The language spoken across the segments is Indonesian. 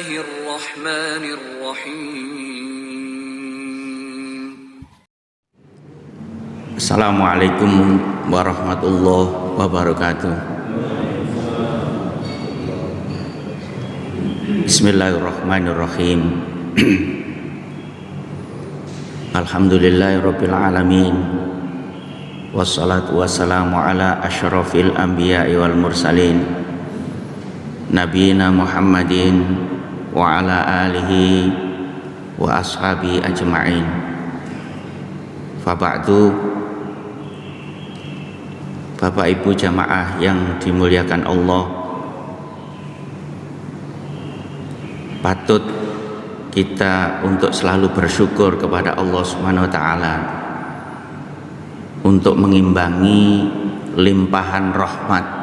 Bismillahirrahmanirrahim. Assalamualaikum warahmatullahi wabarakatuh. Bismillahirrahmanirrahim. Alhamdulillahirabbil alamin. Wassalatu wassalamu ala asyrafil anbiya'i wal mursalin nabiyina Muhammadin wa ala alihi wa ashabi ajma'in. Fa ba'du. Bapak Ibu jamaah yang dimuliakan Allah, patut kita untuk selalu bersyukur kepada Allah Subhanahu wa taala untuk mengimbangi limpahan rahmat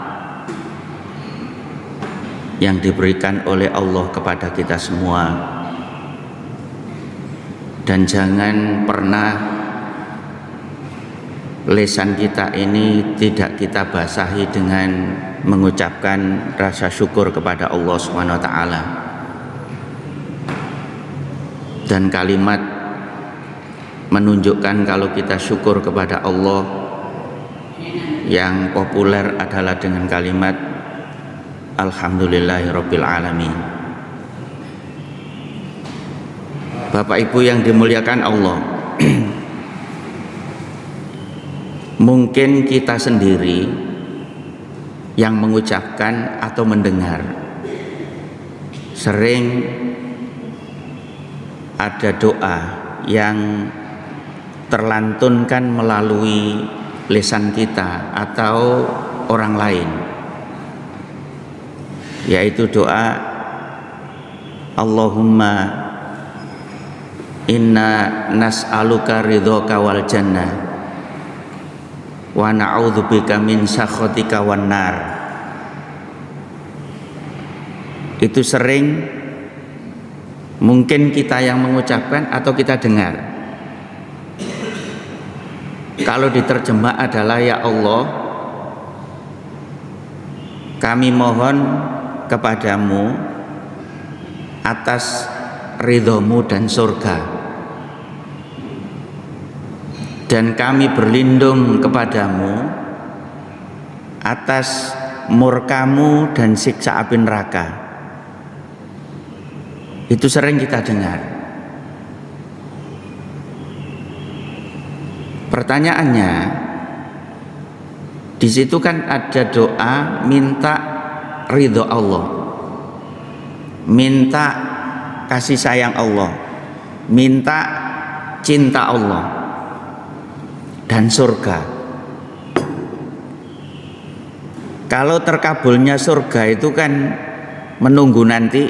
yang diberikan oleh Allah kepada kita semua. Dan jangan pernah lisan kita ini tidak kita basahi dengan mengucapkan rasa syukur kepada Allah Subhanahu wa taala. Dan kalimat menunjukkan kalau kita syukur kepada Allah yang populer adalah dengan kalimat Alhamdulillahirabbil alamin. Bapak Ibu yang dimuliakan Allah, mungkin kita sendiri yang mengucapkan atau mendengar sering ada doa yang terlantunkan melalui lisan kita atau orang lain, yaitu doa Allahumma inna nas'aluka ridhoka wal jannah wa na'udzubika min sakhatika wan nar. Itu sering mungkin kita yang mengucapkan atau kita dengar. Kalau diterjemah adalah, ya Allah, kami mohon kepadamu atas ridhomu dan surga, dan kami berlindung kepadamu atas murkamu dan siksa api neraka. Itu sering kita dengar. Pertanyaannya, di situ kan ada doa minta ridho Allah, minta kasih sayang Allah, minta cinta Allah dan surga. Kalau terkabulnya surga itu kan menunggu nanti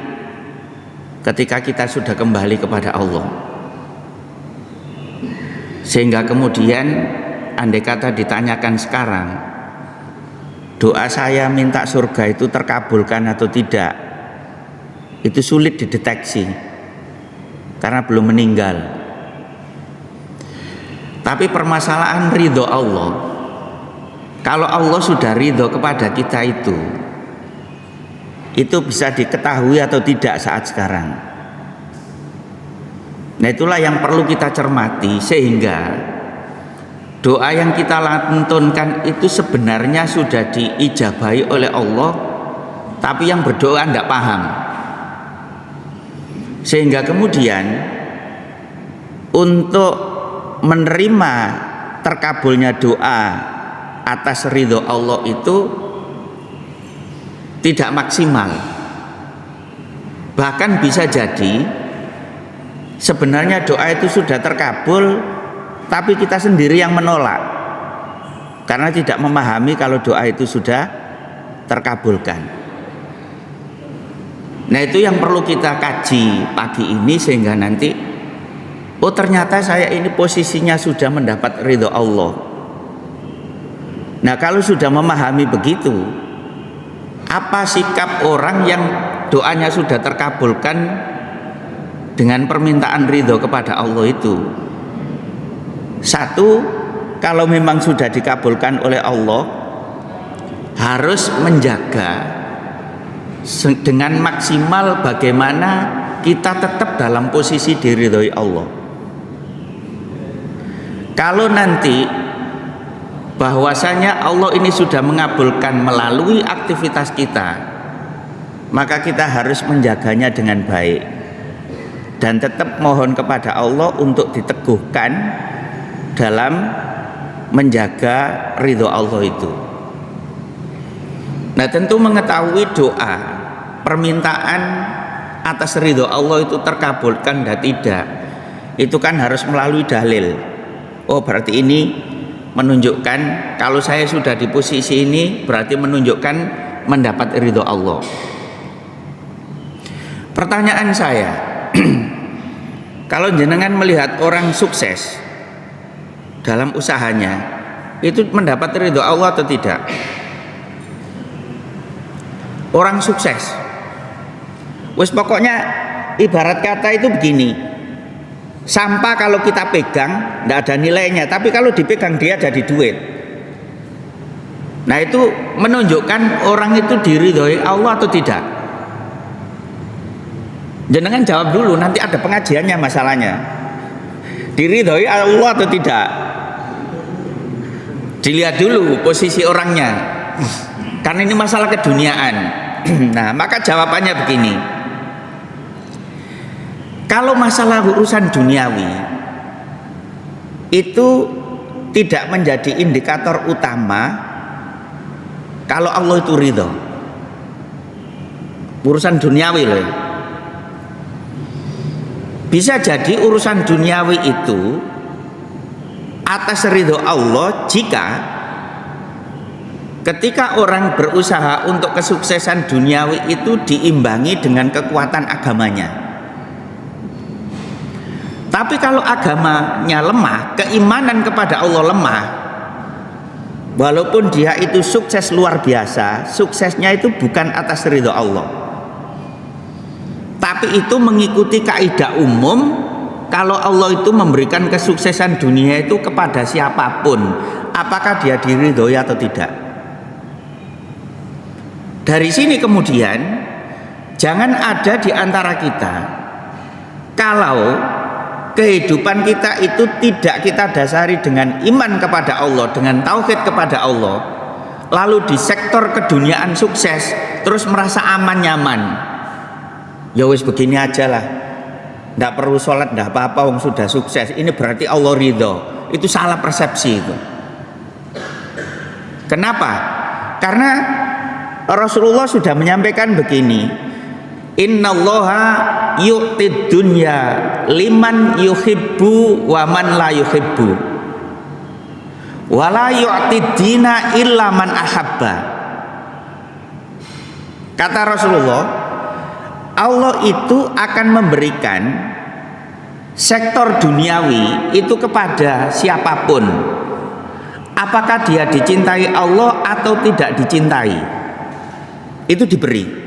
ketika kita sudah kembali kepada Allah. Sehingga kemudian andai kata ditanyakan sekarang, doa saya minta surga itu terkabulkan atau tidak, itu sulit dideteksi karena belum meninggal. Tapi permasalahan ridho Allah, kalau Allah sudah ridho kepada kita itu bisa diketahui atau tidak saat sekarang. Nah, itulah yang perlu kita cermati, sehingga doa yang kita lantunkan itu sebenarnya sudah diijabahi oleh Allah, tapi yang berdoa tidak paham. Sehingga kemudian untuk menerima terkabulnya doa atas ridho Allah itu tidak maksimal. Bahkan bisa jadi sebenarnya doa itu sudah terkabul, tapi kita sendiri yang menolak karena tidak memahami kalau doa itu sudah terkabulkan. Nah, itu yang perlu kita kaji pagi ini, sehingga nanti, oh ternyata saya ini posisinya sudah mendapat ridho Allah. Nah, kalau sudah memahami begitu, apa sikap orang yang doanya sudah terkabulkan dengan permintaan ridho kepada Allah itu? Satu, kalau memang sudah dikabulkan oleh Allah, harus menjaga dengan maksimal bagaimana kita tetap dalam posisi diridhoi Allah. Kalau nanti bahwasanya Allah ini sudah mengabulkan melalui aktivitas kita, maka kita harus menjaganya dengan baik dan tetap mohon kepada Allah untuk diteguhkan dalam menjaga ridho Allah itu. Nah, tentu mengetahui doa permintaan atas ridho Allah itu terkabulkan dan tidak, itu kan harus melalui dalil. Oh, berarti ini menunjukkan kalau saya sudah di posisi ini berarti menunjukkan mendapat ridho Allah. Pertanyaan saya, kalau jenengan melihat orang sukses dalam usahanya, itu mendapat ridho Allah atau tidak? Orang sukses, wes pokoknya ibarat kata itu begini, sampah kalau kita pegang tidak ada nilainya, tapi kalau dipegang dia jadi duit. Nah, itu menunjukkan orang itu diridhoi Allah atau tidak? Jenengan jawab dulu, nanti ada pengajiannya masalahnya. Diridhoi Allah atau tidak? Dilihat dulu posisi orangnya, karena ini masalah keduniaan. Nah, maka jawabannya begini. Kalau masalah urusan duniawi itu tidak menjadi indikator utama kalau Allah itu ridho. Urusan duniawi loh. Bisa jadi urusan duniawi itu atas ridho Allah jika ketika orang berusaha untuk kesuksesan duniawi itu diimbangi dengan kekuatan agamanya. Tapi kalau agamanya lemah, keimanan kepada Allah lemah, walaupun dia itu sukses luar biasa, suksesnya itu bukan atas ridho Allah, tapi itu mengikuti kaidah umum. Kalau Allah itu memberikan kesuksesan dunia itu kepada siapapun, apakah dia diridhoi atau tidak? Dari sini kemudian jangan ada di antara kita kalau kehidupan kita itu tidak kita dasari dengan iman kepada Allah, dengan tauhid kepada Allah, lalu di sektor keduniaan sukses terus merasa aman nyaman. Ya wis begini aja lah, tidak perlu sholat, tidak apa-apa, wong sudah sukses, ini berarti Allah ridho. Itu salah persepsi itu. Kenapa? Karena Rasulullah sudah menyampaikan begini, innallaha yu'tid dunya liman yuhibbu wa man la yuhibbu wa la yu'tid dina illa man ahabba. Kata Rasulullah, Allah itu akan memberikan sektor duniawi itu kepada siapapun, apakah dia dicintai Allah atau tidak dicintai, itu diberi.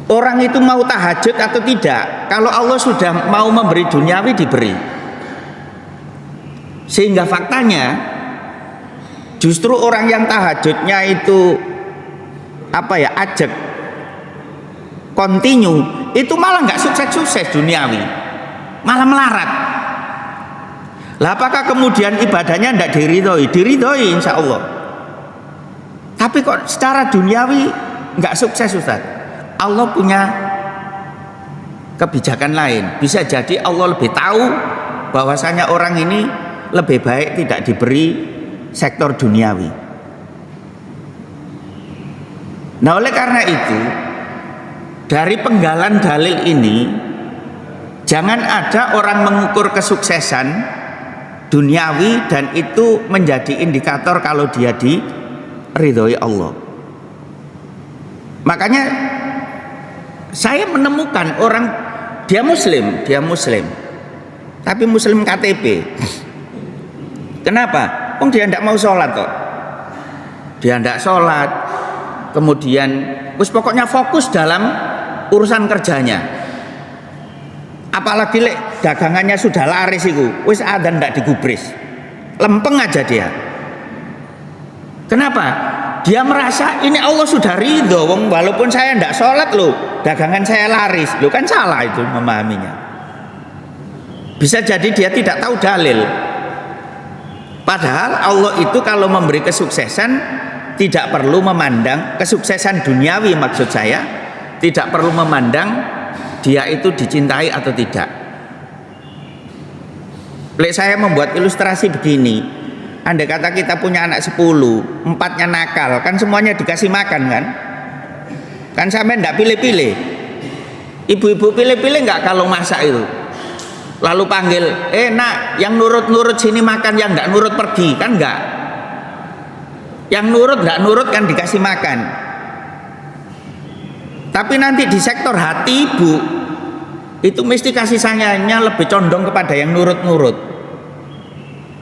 Orang itu mau tahajud atau tidak, kalau Allah sudah mau memberi duniawi diberi. Sehingga faktanya justru orang yang tahajudnya itu ajak kontinu, itu malah nggak sukses-sukses duniawi, malah melarat. Lah apakah kemudian ibadahnya tidak diridhoi? Diridhoi insya Allah. Tapi kok secara duniawi nggak sukses, Ustaz? Allah punya kebijakan lain. Bisa jadi Allah lebih tahu bahwasanya orang ini lebih baik tidak diberi sektor duniawi. Nah, oleh karena itu, dari penggalan dalil ini, jangan ada orang mengukur kesuksesan duniawi dan itu menjadi indikator kalau dia diridhoi Allah. Makanya saya menemukan orang dia muslim, tapi muslim KTP. Kenapa? Dia tidak mau sholat kok. Dia tidak sholat, kemudian pokoknya fokus dalam urusan kerjanya. Apalagi dagangannya sudah laris itu, adzan tidak digubris, lempeng aja dia. Kenapa? Dia merasa ini Allah sudah ridho, walaupun saya tidak sholat loh, dagangan saya laris, loh kan salah itu memahaminya. Bisa jadi dia tidak tahu dalil. Padahal Allah itu kalau memberi kesuksesan tidak perlu memandang kesuksesan duniawi, maksud saya tidak perlu memandang dia itu dicintai atau tidak. Saya membuat ilustrasi begini, andai kata kita punya anak 10, 4-nya nakal, kan semuanya dikasih makan kan? Kan sampai enggak pilih-pilih. Ibu-ibu pilih-pilih enggak kalau masak itu? Lalu panggil, nak, yang nurut-nurut sini makan, yang enggak nurut pergi, kan enggak? Yang nurut enggak nurut kan dikasih makan. Tapi nanti di sektor hati ibu itu mesti kasih sayangnya lebih condong kepada yang nurut-nurut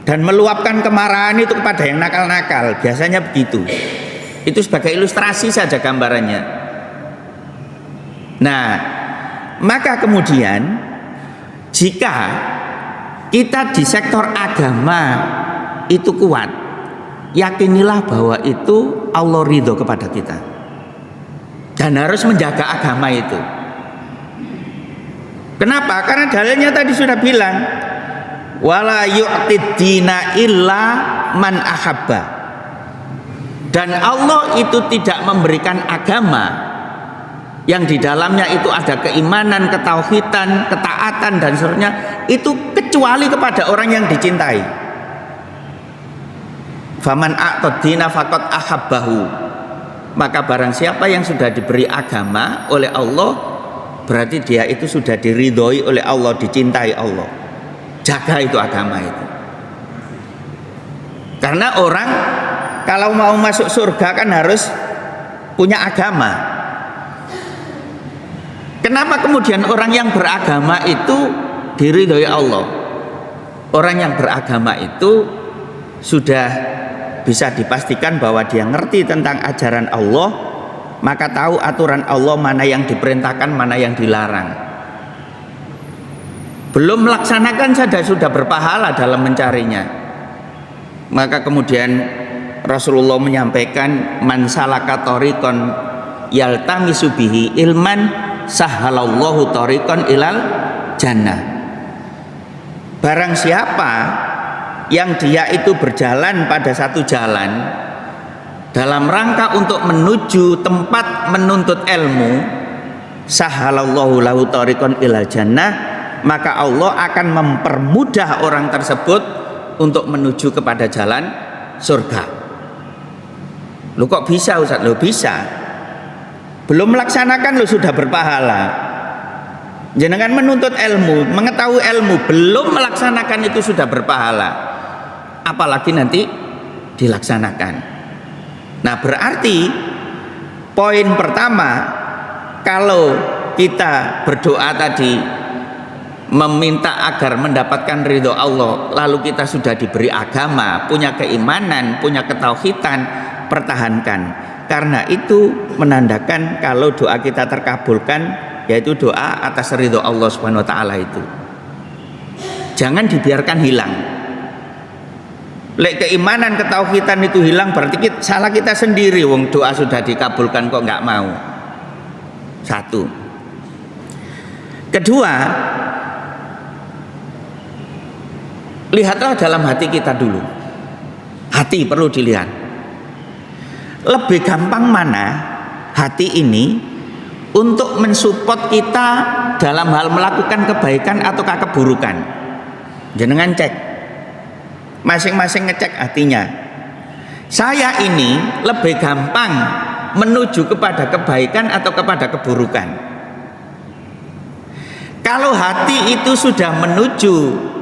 dan meluapkan kemarahan itu kepada yang nakal-nakal. Biasanya begitu. Itu sebagai ilustrasi saja gambarannya. Nah, maka kemudian jika kita di sektor agama itu kuat, yakinilah bahwa itu Allah ridho kepada kita dan harus menjaga agama itu. Kenapa? Karena dalilnya tadi sudah bilang, wala yu'tid dina illa man ahabba. Dan Allah itu tidak memberikan agama yang di dalamnya itu ada keimanan, ketauhidan, ketaatan dan seterusnya, itu kecuali kepada orang yang dicintai. Faman a'tad dina faqad ahabbahu. Maka barang siapa yang sudah diberi agama oleh Allah, berarti dia itu sudah diridhoi oleh Allah, dicintai Allah. Jaga itu agama itu. Karena orang kalau mau masuk surga kan harus punya agama. Kenapa kemudian orang yang beragama itu diridhoi Allah? Orang yang beragama itu sudah bisa dipastikan bahwa dia ngerti tentang ajaran Allah, maka tahu aturan Allah mana yang diperintahkan, mana yang dilarang. Belum melaksanakan saja sudah berpahala dalam mencarinya. Maka kemudian Rasulullah menyampaikan, man salaka tariqan yaltamisu bihi ilman sahhalallahu tariqan ilal jannah. Barang siapa yang dia itu berjalan pada satu jalan dalam rangka untuk menuju tempat menuntut ilmu, sahhalallahu lahu tariqan ilal jannah, maka Allah akan mempermudah orang tersebut untuk menuju kepada jalan surga. Loh kok bisa Ustaz? Loh bisa. Belum melaksanakan lo sudah berpahala. Jenengan menuntut ilmu, mengetahui ilmu, belum melaksanakan itu sudah berpahala. Apalagi nanti dilaksanakan. Nah, berarti poin pertama, kalau kita berdoa tadi meminta agar mendapatkan ridho Allah, lalu kita sudah diberi agama, punya keimanan, punya ketauhidan, pertahankan. Karena itu menandakan kalau doa kita terkabulkan, yaitu doa atas ridho Allah Subhanahu wa taala itu. Jangan dibiarkan hilang. Lek keimanan, ketauhidan itu hilang, berarti salah kita sendiri. Wong doa sudah dikabulkan kok nggak mau. Satu. Kedua, lihatlah dalam hati kita dulu. Hati perlu dilihat. Lebih gampang mana hati ini untuk mensupport kita dalam hal melakukan kebaikan ataukah keburukan? Jenengan cek, masing-masing ngecek hatinya. Saya ini lebih gampang menuju kepada kebaikan atau kepada keburukan? Kalau hati itu sudah menuju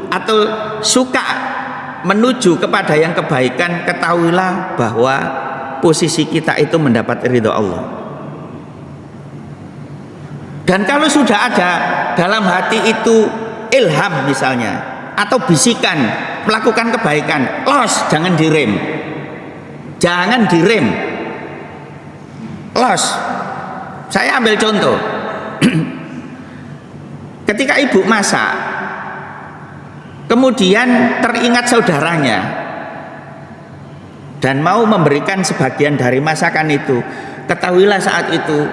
atau suka menuju kepada yang kebaikan, ketahuilah bahwa posisi kita itu mendapat ridho Allah. Dan kalau sudah ada dalam hati itu ilham misalnya, atau bisikan melakukan kebaikan, los, jangan direm. Jangan direm. Los. Saya ambil contoh. Ketika ibu masak, kemudian teringat saudaranya, dan mau memberikan sebagian dari masakan itu, ketahuilah saat itu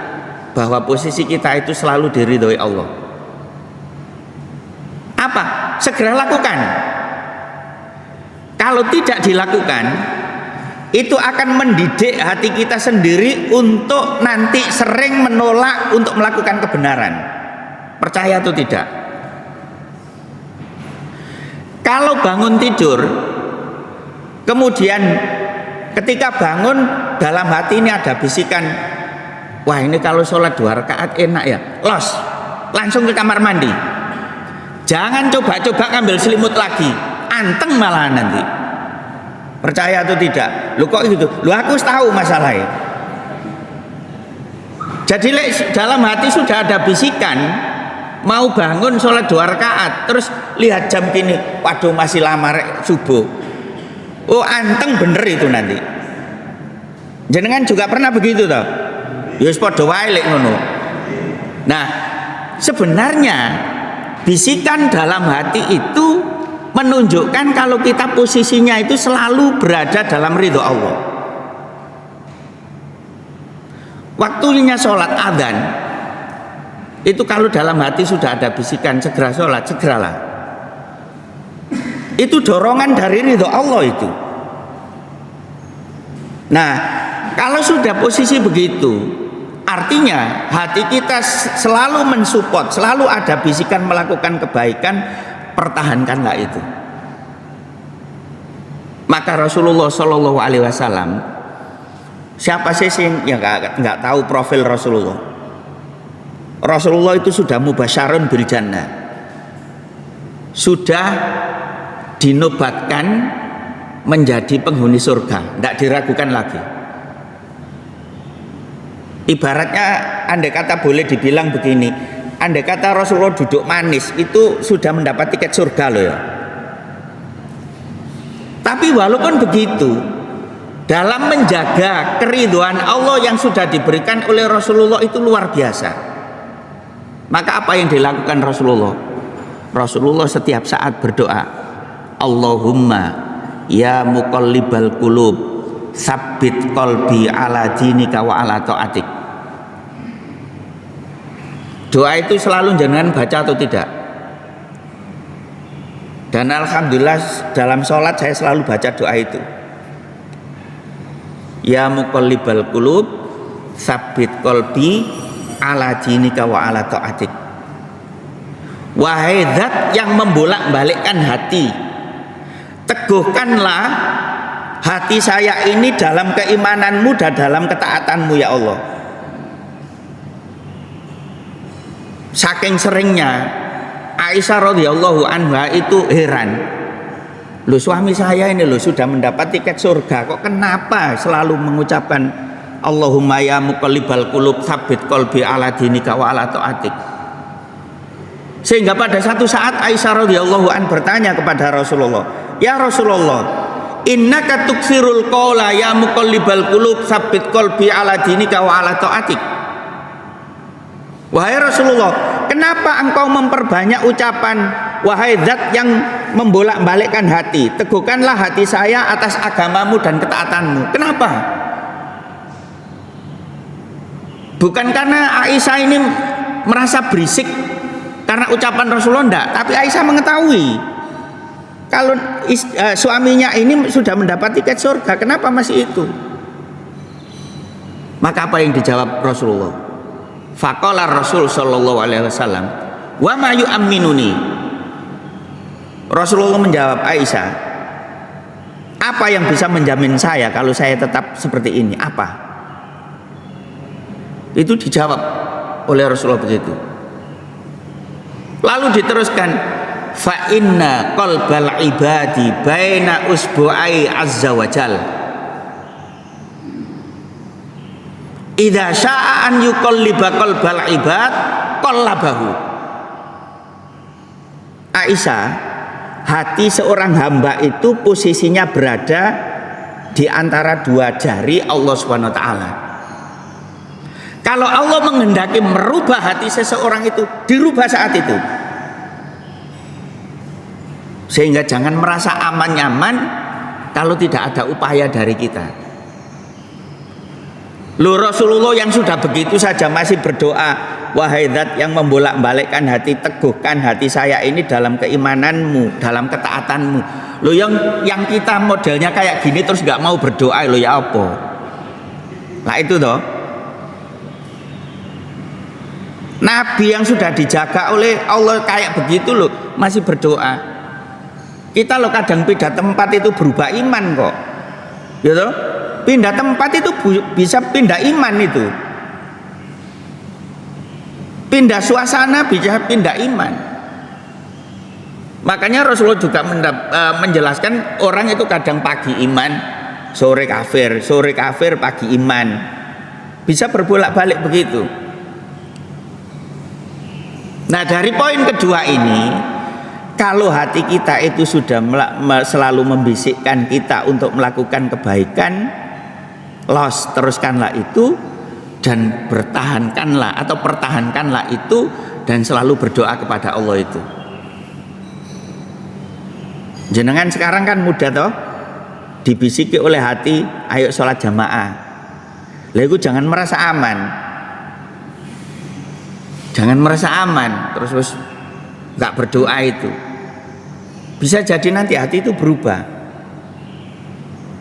bahwa posisi kita itu selalu diridhoi Allah. Apa? Segera lakukan. Kalau tidak dilakukan, itu akan mendidik hati kita sendiri untuk nanti sering menolak untuk melakukan kebenaran. Percaya atau tidak? Kalau bangun tidur, kemudian ketika bangun dalam hati ini ada bisikan, wah ini kalau sholat 2 rakaat enak ya, langsung ke kamar mandi. Jangan coba-coba ngambil selimut lagi, anteng malah nanti. Percaya atau tidak? Lu kok gitu? Lu aku tahu masalahnya. Jadi dalam hati sudah ada bisikan, mau bangun sholat 2 rakaat, terus lihat jam gini, waduh masih lama rek subuh. Oh anteng bener itu nanti. Jenengan juga pernah begitu toh? Yus padha wae lek ngono. Nah, sebenarnya bisikan dalam hati itu menunjukkan kalau kita posisinya itu selalu berada dalam ridho Allah. Waktunya sholat adzan itu kalau dalam hati sudah ada bisikan segera sholat, segeralah. Itu dorongan dari ridho Allah itu. Nah, kalau sudah posisi begitu, artinya hati kita selalu mensupport, selalu ada bisikan melakukan kebaikan, pertahankanlah itu. Maka Rasulullah Shallallahu Alaihi Wasallam, siapa sih yang nggak tahu profil Rasulullah? Rasulullah itu sudah mubasyarun bil jannah, sudah dinobatkan menjadi penghuni surga, tidak diragukan lagi. Ibaratnya andai kata boleh dibilang begini, andai kata Rasulullah duduk manis itu sudah mendapat tiket surga loh ya. Tapi walaupun begitu, dalam menjaga keridhaan Allah yang sudah diberikan oleh Rasulullah itu luar biasa. Maka apa yang dilakukan Rasulullah? Rasulullah setiap saat berdoa, Allahumma ya muqallibal qulub sabbit qalbi ala dinika wa ala ta'atik. Doa itu selalu jangan baca atau tidak? Dan alhamdulillah dalam sholat saya selalu baca doa itu. Ya muqallibal qulub sabbit qalbi ala dinika wa ala ta'atik. Wahai zat yang membolak-balikkan hati, teguhkanlah hati saya ini dalam keimananmu dan dalam ketaatanmu ya Allah. Saking seringnya Aisyah radhiyallahu anha itu heran, loh suami saya ini loh sudah mendapat tiket surga, kok kenapa selalu mengucapkan Allahumma ya muqallibal qulub tsabbit qalbi ala dinika wa ala ta'atik. Sehingga pada satu saat Aisyah radhiyallahu an bertanya kepada Rasulullah, ya Rasulullah, innaka tuksirul qawla ya muqallibal qulub tsabbit qalbi ala dinika wa ala ta'atik. Wahai Rasulullah, kenapa engkau memperbanyak ucapan wahai zat yang membolak-balikkan hati, teguhkanlah hati saya atas agamamu dan ketaatanmu. Kenapa? Bukan karena Aisyah ini merasa berisik karena ucapan Rasulullah, enggak, tapi Aisyah mengetahui kalau suaminya ini sudah mendapat tiket surga, kenapa masih itu? Maka apa yang dijawab Rasulullah? Faqala Rasul sallallahu alaihi wasallam, "Wa ma yu'minuni." Rasulullah menjawab Aisyah, apa yang bisa menjamin saya kalau saya tetap seperti ini? Apa? Itu dijawab oleh Rasulullah begitu. Lalu diteruskan, fa inna qalbal ibadi baina usbu'ai azza wa jal. Idza syaa an yuqalliba qalbal ibad qallabahu. Aisyah, hati seorang hamba itu posisinya berada di antara dua jari Allah Subhanahu wa taala. Kalau Allah menghendaki merubah hati seseorang itu, dirubah saat itu. Sehingga jangan merasa aman nyaman kalau tidak ada upaya dari kita. Loh, Rasulullah yang sudah begitu saja masih berdoa, wahai Zat yang membolak-balikkan hati, teguhkan hati saya ini dalam keimananmu, dalam ketaatanmu. Loh, yang kita modelnya kayak gini terus nggak mau berdoa, loh ya apa? Nah itu toh. Nabi yang sudah dijaga oleh Allah kayak begitu loh masih berdoa. Kita loh kadang pindah tempat itu berubah iman kok, gitu. Pindah tempat itu bisa pindah iman itu. Pindah suasana bisa pindah iman. Makanya Rasulullah juga menjelaskan orang itu kadang pagi iman, sore kafir, pagi iman. Bisa berbolak-balik begitu. Nah, dari poin kedua ini, kalau hati kita itu sudah selalu membisikkan kita untuk melakukan kebaikan, teruskanlah itu dan pertahankanlah itu dan selalu berdoa kepada Allah itu. Jenengan sekarang kan mudah toh, dibisiki oleh hati, ayo sholat jamaah. Lah itu jangan merasa aman. Jangan merasa aman terus nggak berdoa itu. Bisa jadi nanti hati itu berubah.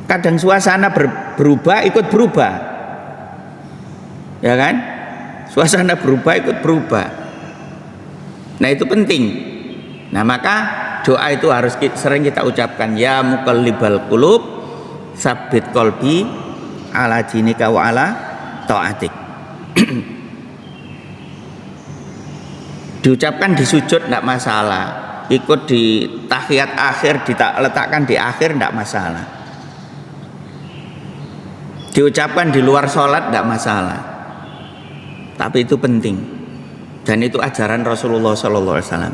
Kadang suasana berubah ikut berubah, ya kan? Suasana berubah ikut berubah. Nah itu penting. Nah maka doa itu harus sering kita ucapkan, ya muqallibal qulub tsabbit qalbi ala dinika wa ala taatik. Diucapkan di sujud tidak masalah, ikut di tahiyat akhir diletakkan di akhir tidak masalah, diucapkan di luar sholat tidak masalah, tapi itu penting dan itu ajaran Rasulullah SAW.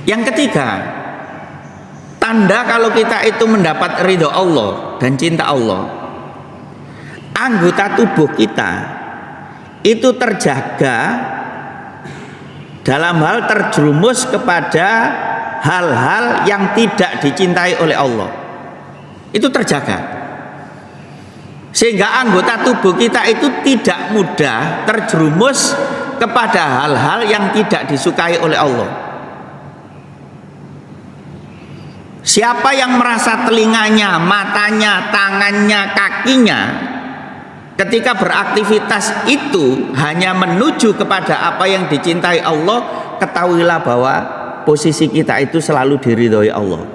Yang ketiga, tanda kalau kita itu mendapat ridho Allah dan cinta Allah, anggota tubuh kita itu terjaga dalam hal terjerumus kepada hal-hal yang tidak dicintai oleh Allah. Itu terjaga sehingga anggota tubuh kita itu tidak mudah terjerumus kepada hal-hal yang tidak disukai oleh Allah. Siapa yang merasa telinganya, matanya, tangannya, kakinya ketika beraktivitas itu hanya menuju kepada apa yang dicintai Allah, ketahuilah bahwa posisi kita itu selalu diridhoi Allah.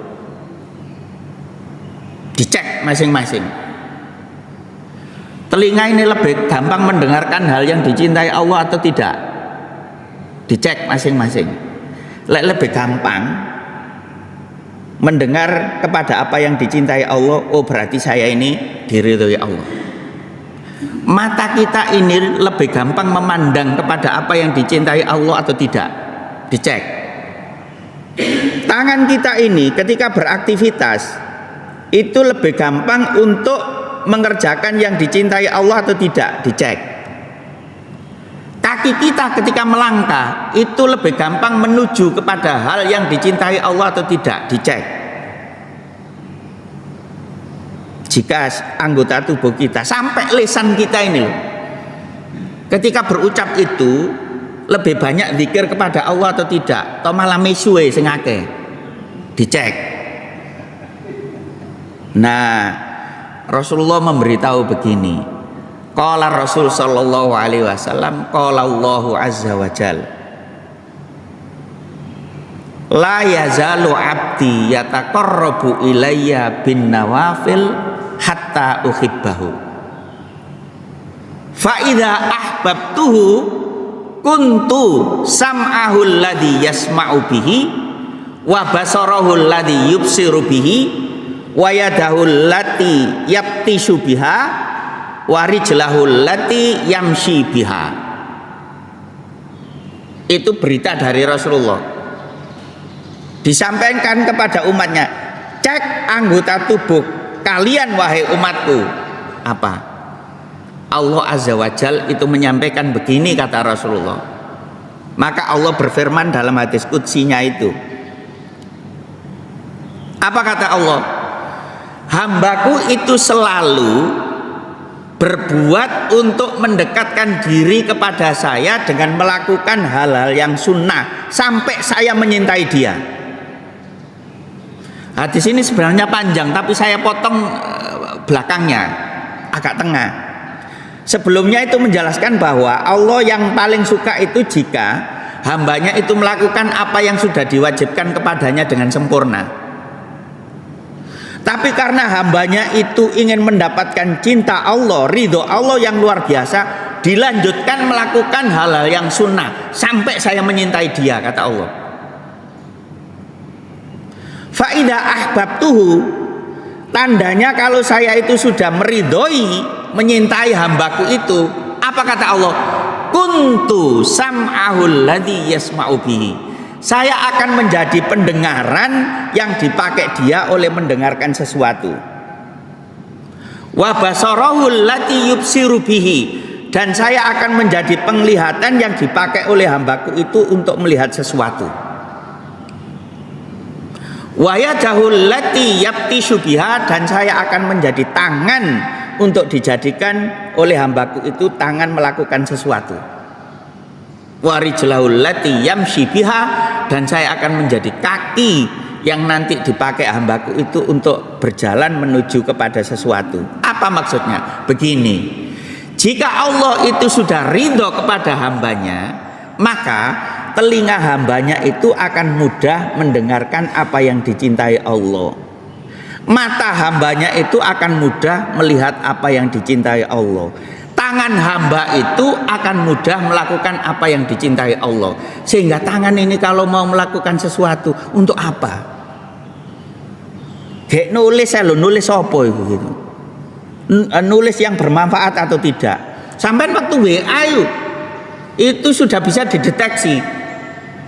Dicek masing-masing. Telinga ini lebih gampang mendengarkan hal yang dicintai Allah atau tidak? Dicek masing-masing. Lebih gampang mendengar kepada apa yang dicintai Allah, oh berarti saya ini diridhoi Allah. Mata kita ini lebih gampang memandang kepada apa yang dicintai Allah atau tidak? Dicek. Tangan kita ini ketika beraktivitas itu lebih gampang untuk mengerjakan yang dicintai Allah atau tidak? Dicek. Kaki kita ketika melangkah itu lebih gampang menuju kepada hal yang dicintai Allah atau tidak? Dicek. Jika anggota tubuh kita sampai lisan kita ini loh, ketika berucap itu lebih banyak zikir kepada Allah atau tidak, atau malah mesue sing akeh, dicek. Nah, Rasulullah memberitahu begini, qala Rasul sallallahu alaihi wasallam, qala Allahu azza wa jal, la yazalu abdi yataqarrabu ilayya bin nawafil hatta uhibbahu fa idza ahbabtuhu kuntu sam'ahu alladhi yasma'u bihi wa basarahu alladhi yubsiru bihi wa yadahu allati yabtishu biha wa rijlahu allati yamshi biha. Itu berita dari Rasulullah disampaikan kepada umatnya, cek anggota tubuh kalian wahai umatku. Apa? Allah azza wa jal itu menyampaikan begini, kata Rasulullah. Maka Allah berfirman dalam hadis qudsinya itu, Apa kata Allah? Hambaku itu selalu berbuat untuk mendekatkan diri kepada saya dengan melakukan hal-hal yang sunnah sampai saya menyintai dia. Hadis ini sebenarnya panjang, tapi saya potong belakangnya, agak tengah. Sebelumnya itu menjelaskan bahwa Allah yang paling suka itu jika hambanya itu melakukan apa yang sudah diwajibkan kepadanya dengan sempurna. Tapi karena hambanya itu ingin mendapatkan cinta Allah, ridho Allah yang luar biasa, dilanjutkan melakukan hal-hal yang sunnah sampai saya menyintai dia, kata Allah. Fa'idha ahbabtuhu, tandanya kalau saya itu sudah meridhoi, menyintai hambaku itu, apa kata Allah? Kuntu sam'ahul ladzi yasma'u bihi, saya akan menjadi pendengaran yang dipakai dia oleh mendengarkan sesuatu. Wa basarahul ladzi yubsiru bihi, dan saya akan menjadi penglihatan yang dipakai oleh hambaku itu untuk melihat sesuatu. Wa yadahul lati yabtishu biha, dan saya akan menjadi tangan untuk dijadikan oleh hambaku itu tangan melakukan sesuatu. Wa rijlahul lati yamshi biha, dan saya akan menjadi kaki yang nanti dipakai hambaku itu untuk berjalan menuju kepada sesuatu. Apa maksudnya? Begini, jika Allah itu sudah ridho kepada hambanya, maka telinga hambanya itu akan mudah mendengarkan apa yang dicintai Allah. Mata hambanya itu akan mudah melihat apa yang dicintai Allah. Tangan hamba itu akan mudah melakukan apa yang dicintai Allah. Sehingga tangan ini kalau mau melakukan sesuatu, untuk apa? Kayak nulis, saya nulis apa itu gitu. Nulis yang bermanfaat atau tidak. Sampai waktu WA itu sudah bisa dideteksi.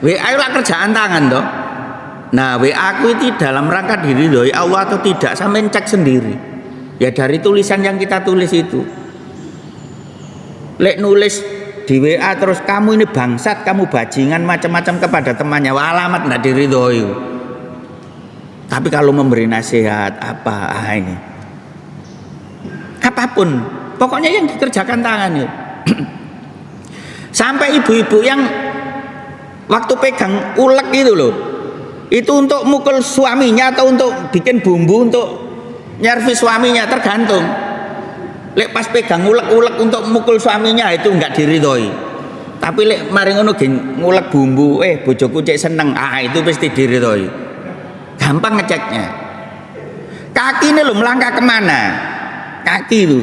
WA lah kerjaan tangan toh. Nah, WA aku itu dalam rangka diridhoi Allah atau tidak, sampai cek sendiri. Ya dari tulisan yang kita tulis itu. Lek nulis di WA terus kamu ini bangsat, kamu bajingan macam-macam kepada temannya, alamat enggak diridhoi. Tapi kalau memberi nasihat apa ini? Apapun, pokoknya yang dikerjakan tangan itu. Sampai ibu-ibu yang waktu pegang ulek itu loh, itu untuk mukul suaminya atau untuk bikin bumbu untuk nyervis suaminya, tergantung. Lek pas pegang ulek-ulek untuk mukul suaminya itu enggak diridhoi. Tapi lek mari ngono ngulek bumbu, bojoku cek seneng, itu pasti diridhoi. Gampang ngeceknya. Kaki ini loh melangkah kemana? Kaki itu.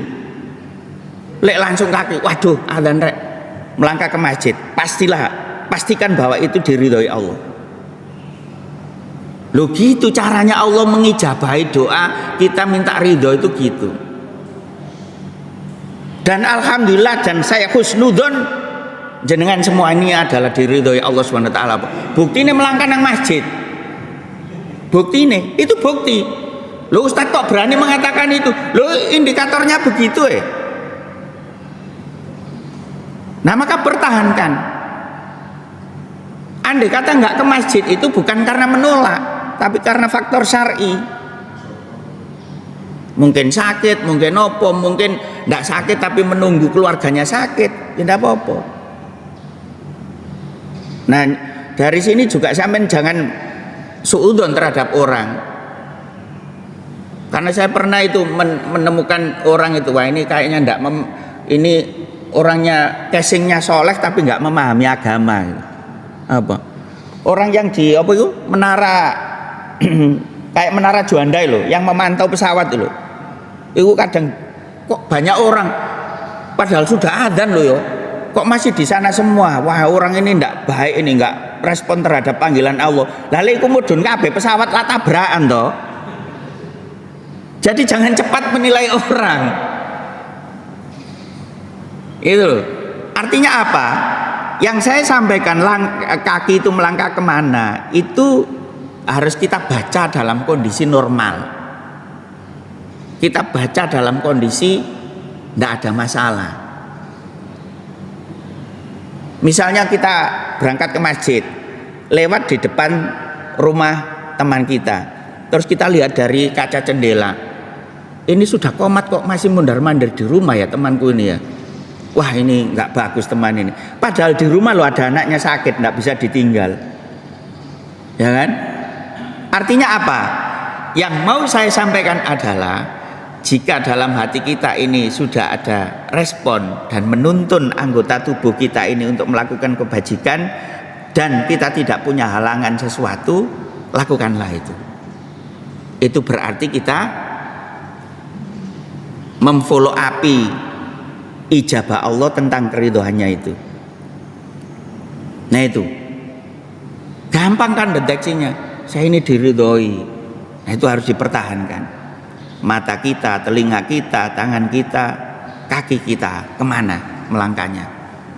Lek langsung kaki, waduh, adzan rek, melangkah ke masjid, pastikan bahwa itu diridhoi Allah. Loh gitu caranya Allah mengijabahi doa kita minta ridho itu gitu. Dan alhamdulillah, dan saya husnudzon jenengan semua ini adalah diridhoi Allah SWT. Bukti ini melangkah nang masjid. Bukti ini, itu bukti. Loh Ustaz kok berani mengatakan itu? Loh indikatornya begitu Nah maka pertahankan. Andai kata nggak ke masjid itu bukan karena menolak, tapi karena faktor syar'i. Mungkin sakit, mungkin opo, mungkin nggak sakit tapi menunggu keluarganya sakit, tidak apa-apa. Nah dari sini juga sampean jangan suudzon terhadap orang. Karena saya pernah itu menemukan orang itu, wah ini kayaknya nggak ini orangnya casingnya soleh tapi nggak memahami agama. Apa orang yang di apa itu menara kayak menara Juanda loh, yang memantau pesawat loh, itu kadang kok banyak orang padahal sudah adzan loh kok masih di sana semua. Wah orang ini ndak baik, ini nggak respon terhadap panggilan Allah. Lalu iku mudhun kabeh pesawat lah tabrakan toh. Jadi jangan cepat menilai orang. Itu loh. Artinya apa? Yang saya sampaikan kaki itu melangkah kemana, itu harus kita baca dalam kondisi normal. Kita baca dalam kondisi tidak ada masalah. Misalnya kita berangkat ke masjid, lewat di depan rumah teman kita, terus kita lihat dari kaca jendela, ini sudah komat kok masih mondar-mandir di rumah ya temanku ini ya. Wah ini nggak bagus teman ini. Padahal di rumah lo ada anaknya sakit, nggak bisa ditinggal. Ya kan? Artinya apa? Yang mau saya sampaikan adalah jika dalam hati kita ini sudah ada respon dan menuntun anggota tubuh kita ini untuk melakukan kebajikan dan kita tidak punya halangan sesuatu, lakukanlah itu. Itu berarti kita memfollow upi ijabah Allah tentang keridhoannya itu. Nah itu gampang kan deteksinya, saya ini diridhoi. Nah itu harus dipertahankan. Mata kita, telinga kita, tangan kita, kaki kita kemana melangkahnya,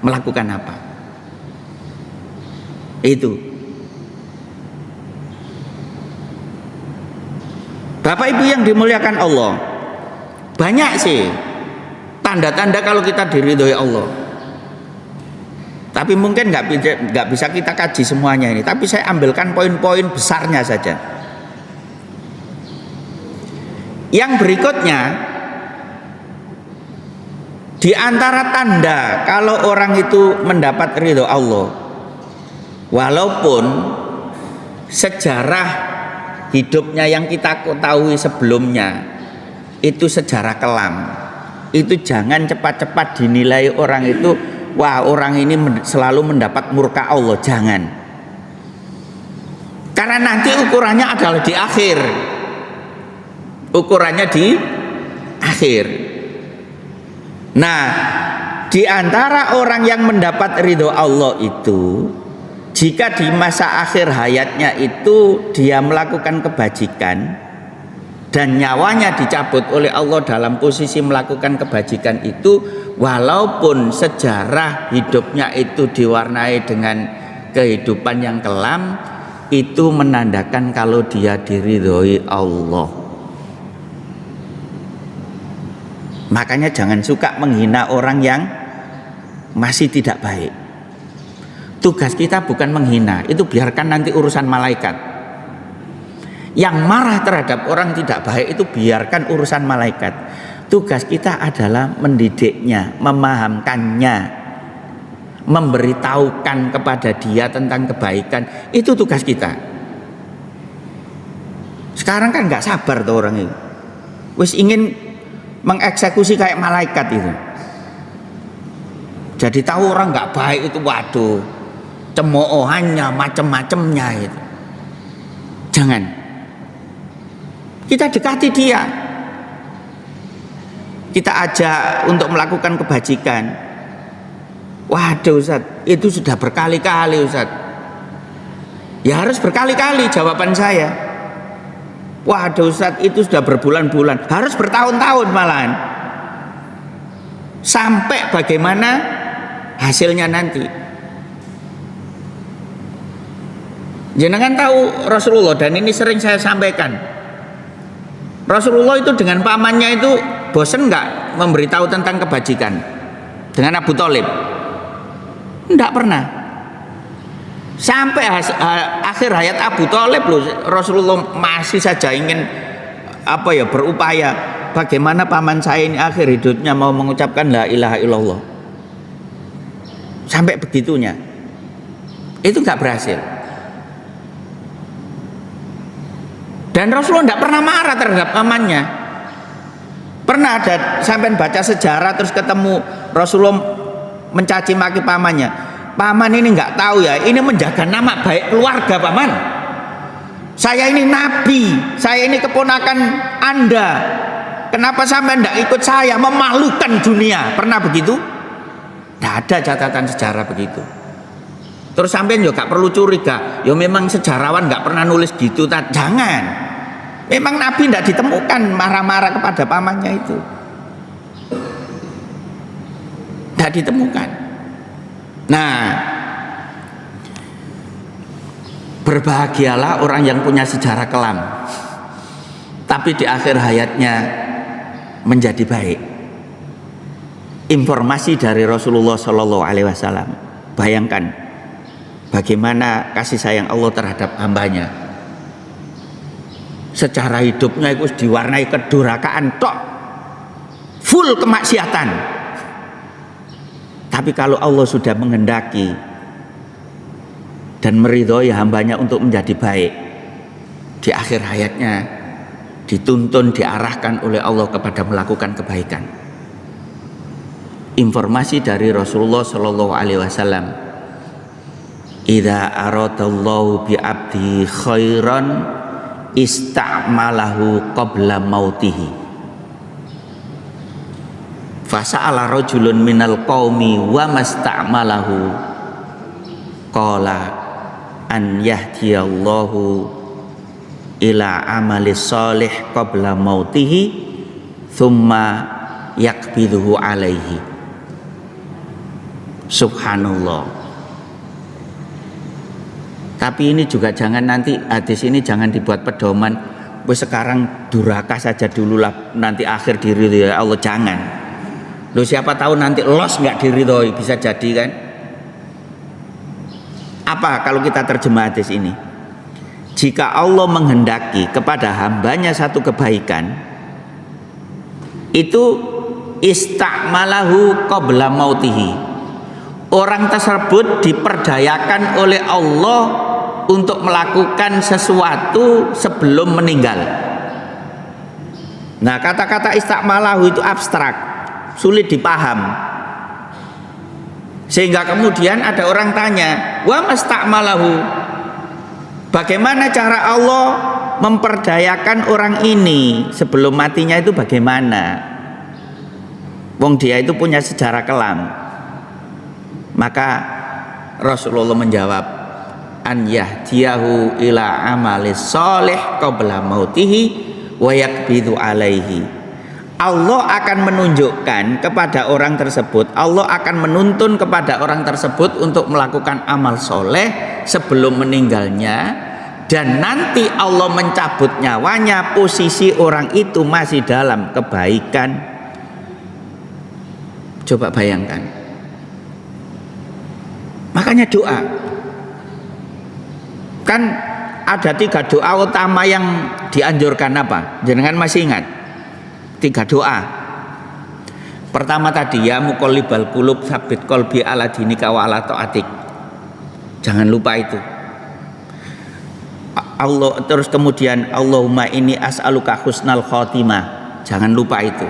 melakukan apa. Itu Bapak Ibu yang dimuliakan Allah, banyak sih tanda-tanda kalau kita diridhoi Allah. Tapi mungkin nggak bisa kita kaji semuanya ini. Tapi saya ambilkan poin-poin besarnya saja. Yang berikutnya, di antara tanda kalau orang itu mendapat ridho Allah, walaupun sejarah hidupnya yang kita ketahui sebelumnya itu sejarah kelam, itu jangan cepat-cepat dinilai orang itu, wah orang ini selalu mendapat murka Allah, jangan. Karena nanti ukurannya adalah di akhir. Ukurannya di akhir. Nah, di antara orang yang mendapat ridho Allah itu, jika di masa akhir hayatnya itu dia melakukan kebajikan dan nyawanya dicabut oleh Allah dalam posisi melakukan kebajikan itu, walaupun sejarah hidupnya itu diwarnai dengan kehidupan yang kelam, itu menandakan kalau dia diridhoi Allah. Makanya jangan suka menghina orang yang masih tidak baik. Tugas kita bukan menghina, itu biarkan nanti urusan malaikat. Yang marah terhadap orang tidak baik itu biarkan urusan malaikat. Tugas kita adalah mendidiknya, memahamkannya, memberitahukan kepada dia tentang kebaikan. Itu tugas kita. Sekarang kan nggak sabar tuh orang itu, wis ingin mengeksekusi kayak malaikat itu. Jadi tahu orang nggak baik itu, waduh, cemoohannya, macem-macemnya itu. Jangan. Kita dekati dia, kita ajak untuk melakukan kebajikan. Waduh Ustaz, itu sudah berkali-kali Ustaz. Ya harus berkali-kali jawaban saya. Waduh Ustaz, itu sudah berbulan-bulan, harus bertahun-tahun malahan. Sampai bagaimana hasilnya nanti. Jenengan tahu Rasulullah, dan ini sering saya sampaikan, Rasulullah itu dengan pamannya itu bosen nggak memberitahu tentang kebajikan dengan Abu Thalib? Enggak pernah. Sampai akhir hayat Abu Thalib loh, Rasulullah masih saja ingin berupaya bagaimana paman saya ini akhir hidupnya mau mengucapkan la ilaha illallah. Sampai begitunya. Itu nggak berhasil. Dan Rasulullah tidak pernah marah terhadap pamannya. Pernah ada sampai baca sejarah terus ketemu Rasulullah mencaci maki pamannya. Paman ini nggak tahu ya, ini menjaga nama baik keluarga paman. Saya ini nabi, saya ini keponakan Anda. Kenapa sampai tidak ikut saya, memalukan dunia? Pernah begitu? Tidak ada catatan sejarah begitu. Terus sampai juga perlu curiga, ya memang sejarawan nggak pernah nulis gitu. Jangan. Memang nabi tidak ditemukan marah-marah kepada pamannya itu. Tidak ditemukan. Nah, berbahagialah orang yang punya sejarah kelam, tapi di akhir hayatnya menjadi baik. Informasi dari Rasulullah Shallallahu Alaihi Wasallam. Bayangkan bagaimana kasih sayang Allah terhadap hambanya. secara hidupnya itu diwarnai kedurhakaan tok, full kemaksiatan. Tapi kalau Allah sudah menghendaki dan meridhoi hambanya untuk menjadi baik, di akhir hayatnya dituntun, diarahkan oleh Allah kepada melakukan kebaikan. Informasi dari Rasulullah Shallallahu Alaihi Wasallam, idza aradallahu bi abdi khairan ista'malahu qabla mautihi. Fasa'ala rajulun minal qaumi wa masta'malahu qala an yahdiyallahu ila amali sholih qabla mautihi thumma yakbidhuhu alaihi. Subhanallah. Tapi ini juga jangan nanti, hadis ini jangan dibuat pedoman, sekarang durhaka saja dulu lah, nanti akhir diridhoi Allah, jangan. Loh, siapa tahu nanti los nggak diridhoi, bisa jadi kan? Apa kalau kita terjemah hadis ini? Jika Allah menghendaki kepada hambanya satu kebaikan, itu ista'malahu qabla mautihi. Orang tersebut diperdayakan oleh Allah untuk melakukan sesuatu sebelum meninggal. Nah, kata-kata ista'malahu itu abstrak, sulit dipaham. Sehingga kemudian ada orang tanya, wa masta'malahu, bagaimana cara Allah memperdayakan orang ini sebelum matinya itu bagaimana? Wong dia itu punya sejarah kelam. Maka Rasulullah menjawab, an yahdiyahu ila amali sholih qabla mautihi wa yakbidhu alaihi. Allah akan menunjukkan kepada orang tersebut, Allah akan menuntun kepada orang tersebut untuk melakukan amal soleh sebelum meninggalnya, dan nanti Allah mencabut nyawanya, posisi orang itu masih dalam kebaikan. Coba bayangkan. Makanya doa, kan ada 3 doa utama yang dianjurkan. Apa? Jangan masih ingat 3 doa. Pertama tadi, ya muqallibal qulub tsabbit qalbi ala dinika wa ala taatik. Jangan lupa itu. Allah, terus kemudian Allahumma inni as'aluka husnal khotimah. Jangan lupa itu.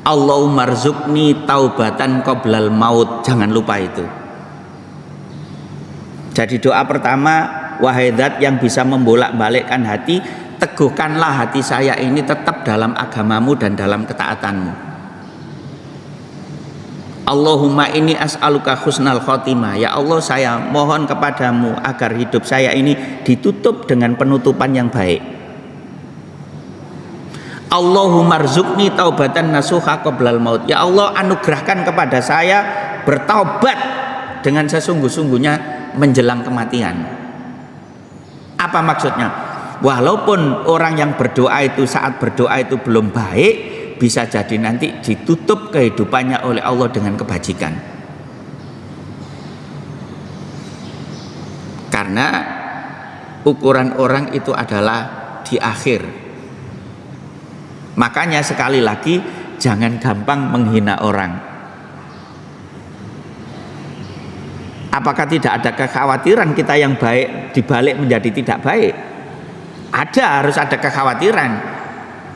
Allahumma rzuqni taubatan qoblal maut. Jangan lupa itu. Jadi doa pertama, wahai zat yang bisa membolak-balikkan hati, teguhkanlah hati saya ini tetap dalam agamamu dan dalam ketaatanmu. Allahumma inni as'aluka husnal khotimah. Ya Allah, saya mohon kepadamu agar hidup saya ini ditutup dengan penutupan yang baik. Allahumma rzuqni taubatan nasuha qoblal maut. Ya Allah, anugerahkan kepada saya bertaubat dengan sesungguh-sungguhnya menjelang kematian. Apa maksudnya? Walaupun orang yang berdoa itu saat berdoa itu belum baik, bisa jadi nanti ditutup kehidupannya oleh Allah dengan kebajikan. Karena ukuran orang itu adalah di akhir. Makanya sekali lagi, jangan gampang menghina orang. Apakah tidak ada kekhawatiran kita yang baik dibalik menjadi tidak baik? Ada, harus ada kekhawatiran.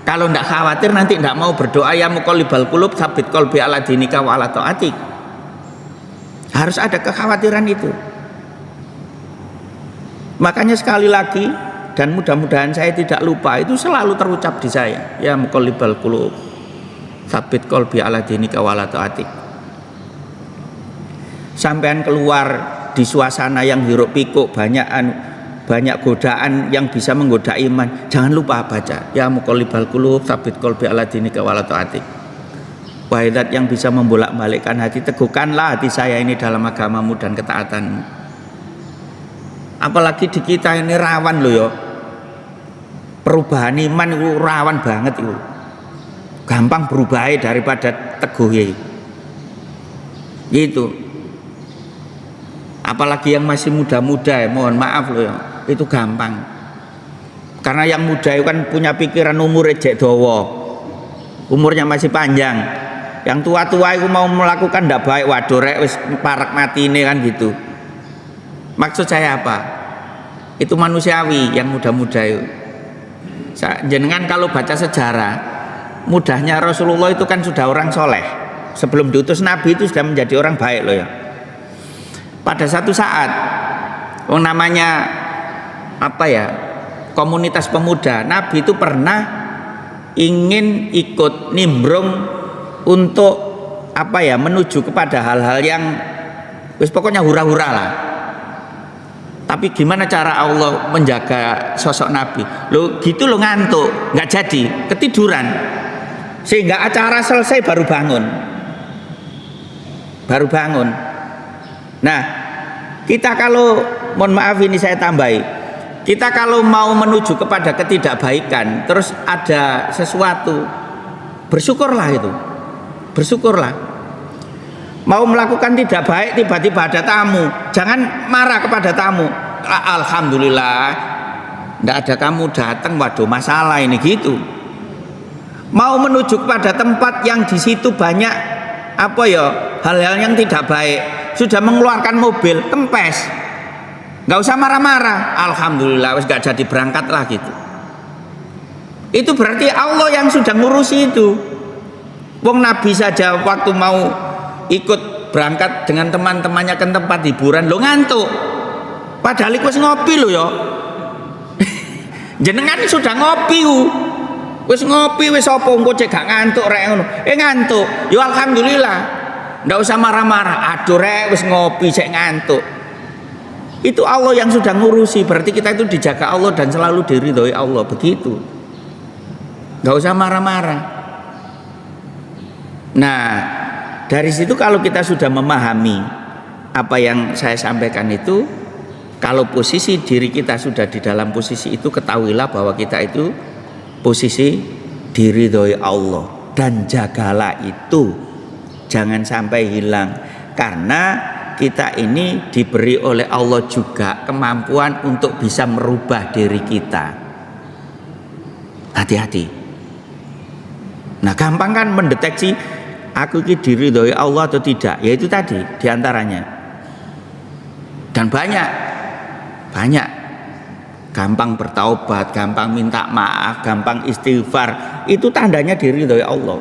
Kalau tidak khawatir nanti tidak mau berdoa, ya muqallibal qulub tsabbit qalbi ala dinika wa ala taatik. Harus ada kekhawatiran itu. Makanya sekali lagi, dan mudah-mudahan saya tidak lupa, itu selalu terucap di saya, ya muqallibal qulub tsabbit qalbi ala dinika wa ala taatik. Sampean keluar di suasana yang hiruk pikuk, banyak godaan yang bisa menggoda iman, jangan lupa baca ya muqallibal qulub tsabbit qalbi ala dinika wa ala taatik. Wahai zat yang bisa membolak-balikkan hati, teguhkanlah hati saya ini dalam agamamu dan ketaatanmu. Apalagi di kita ini rawan loh ya, perubahan iman itu rawan banget itu, gampang berubah daripada teguh ya itu. Apalagi yang masih muda-muda, mohon maaf loh ya, itu gampang Karena yang muda itu kan punya pikiran umur ejek dawa, umurnya masih panjang. Yang tua-tua itu mau melakukan ndak baik, waduh rek wis parek mati ini kan gitu. Maksud saya apa? Itu manusiawi yang muda-muda itu. Jenengan kalau baca sejarah, mudahnya Rasulullah itu kan sudah orang soleh. Sebelum diutus Nabi itu sudah menjadi orang baik loh ya. Pada satu saat, namanya apa ya, komunitas pemuda, Nabi itu pernah ingin ikut nimbrung untuk apa ya, menuju kepada hal-hal yang wis pokoknya hura-hura lah. Tapi gimana cara Allah menjaga sosok Nabi? Lo gitu lo ngantuk, nggak jadi, ketiduran, sehingga acara selesai baru bangun. Nah, kita kalau, mohon maaf ini saya tambahi, kita kalau mau menuju kepada ketidakbaikan, terus ada sesuatu, bersyukurlah itu, bersyukurlah. Mau melakukan tidak baik, tiba-tiba ada tamu, jangan marah kepada tamu. Alhamdulillah, tidak ada kamu datang, waduh masalah ini gitu. Mau menuju kepada tempat yang di situ banyak apa ya, hal-hal yang tidak baik, sudah mengeluarkan mobil, kempes, nggak usah marah-marah. Alhamdulillah, wis nggak jadi berangkat lah gitu. Itu berarti Allah yang sudah ngurusi itu. Wong Nabi saja waktu mau ikut berangkat dengan teman-temannya ke tempat hiburan, lo ngantuk, padahal wis ngopi lo ya. Jenengan sudah ngopi wis ngopi, wis apa engko cek gak ngantuk rek ngono. Ngantuk. Ya alhamdulillah. Ndak usah marah-marah. Aduh rek wis ngopi cek ngantuk. Itu Allah yang sudah ngurusi. Berarti kita itu dijaga Allah dan selalu diridhoi Allah, begitu. Nggak usah marah-marah. Nah, dari situ kalau kita sudah memahami apa yang saya sampaikan itu, kalau posisi diri kita sudah di dalam posisi itu, ketahuilah bahwa kita itu posisi diridhoi Allah, dan jagalah itu, jangan sampai hilang, karena kita ini diberi oleh Allah juga kemampuan untuk bisa merubah diri kita. Hati-hati. Nah, gampang kan mendeteksi aku ini diridhoi Allah atau tidak, yaitu tadi diantaranya. Dan banyak gampang bertaubat, gampang minta maaf, gampang istighfar, itu tandanya diridhoi Allah.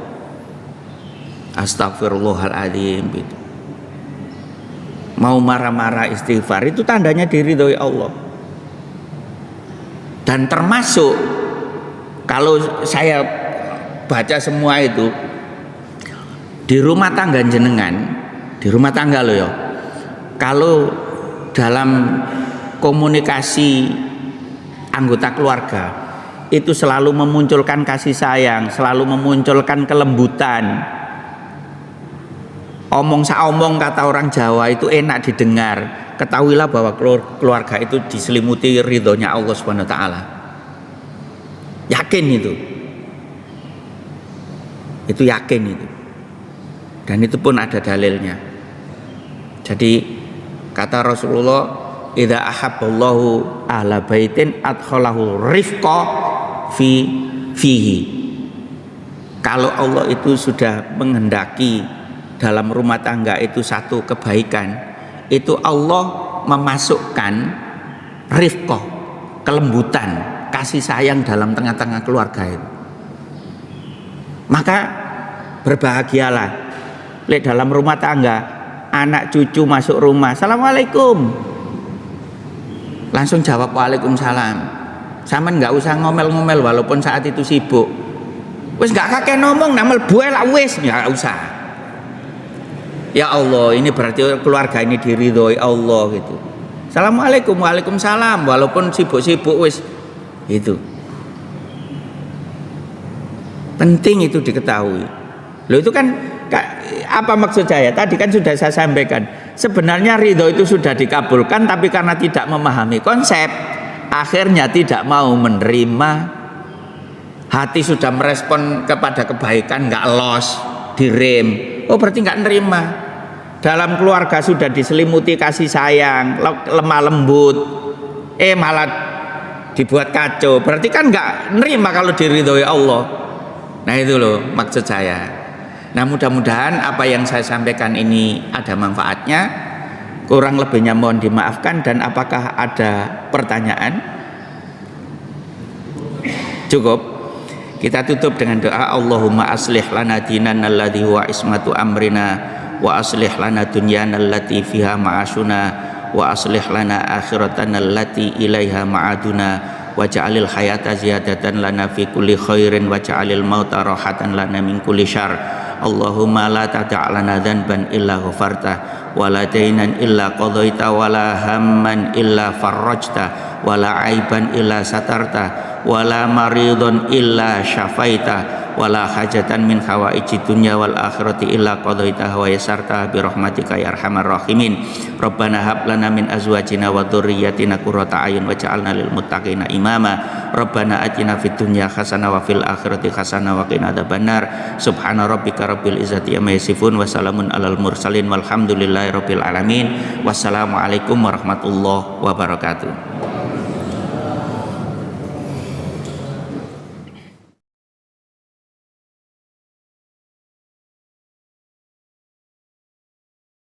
Astagfirullahaladzim gitu. Mau marah-marah istighfar, itu tandanya diridhoi Allah. Dan termasuk kalau saya baca semua itu di rumah tangga jenengan, di rumah tangga lo ya, kalau dalam komunikasi anggota keluarga itu selalu memunculkan kasih sayang, selalu memunculkan kelembutan, omong saomong kata orang Jawa itu enak didengar, ketahuilah bahwa keluarga itu diselimuti ridhonya Allah Subhanahu wa taala. Yakin itu yakin itu, dan itu pun ada dalilnya. Jadi kata Rasulullah, idza ahabballahu ahla baitin adkhalahu rifqa fihi. Kalau Allah itu sudah menghendaki dalam rumah tangga itu satu kebaikan, itu Allah memasukkan rifqa, kelembutan, kasih sayang dalam tengah-tengah keluarga itu. Maka berbahagialah lihat dalam rumah tangga, anak cucu masuk rumah, assalamualaikum, langsung jawab waalaikumsalam. Sampean nggak usah ngomel-ngomel walaupun saat itu sibuk. Wis nggak kakek ngomong, namel buah lah wis, nggak usah. Ya Allah, ini berarti keluarga ini diridhoi Allah gitu. Assalamualaikum, waalaikumsalam, walaupun sibuk-sibuk wis itu. Penting itu diketahui. Loh itu kan apa maksud saya? Tadi kan sudah saya sampaikan. Sebenarnya ridho itu sudah dikabulkan, tapi karena tidak memahami konsep, akhirnya tidak mau menerima. Hati sudah merespon kepada kebaikan, nggak los, direm. Oh berarti nggak nerima. Dalam keluarga sudah diselimuti kasih sayang, lemah lembut, malah dibuat kacau, berarti kan nggak nerima kalau diridhoi Allah. Nah itu loh maksud saya. Nah mudah-mudahan apa yang saya sampaikan ini ada manfaatnya. Kurang lebihnya mohon dimaafkan. Dan apakah ada pertanyaan? Cukup. Kita tutup dengan doa. Allahumma aslih lana dinana alladhi huwa ismatu amrina, wa aslih lana dunyana allati fiha ma'asuna, wa aslih lana akhiratana allati ilaiha ma'aduna, wa ja'alil hayata ziyadatan lana fi kulli khairin, wa ja'alil mauta rahatan lana min kulli syarr. Allahumma la tada'lana dhanban illa ghafarta, wa la dainan illa qadaita, wa la hamman illa farrajta, wa la aiban illa satarta, wa la maridun illa syafaita, wa la hajatan min hawaiji dunya wal akhirati illa qadaitaha wa yasarta bi rahmatika ya arhamar rahimin. Rabbana hab lana min azwajina wa dzurriyyatina qurrata a'yun waj'alna lil muttaqina imama. Rabbana atina fid dunya hasanah wa fil akhirati hasanah wa qina adzabannar. Subhana rabbika rabbil izzati amma yasifun wa salamun alal mursalin walhamdulillahi rabbil alamin. Wassalamualaikum warahmatullahi wabarakatuh.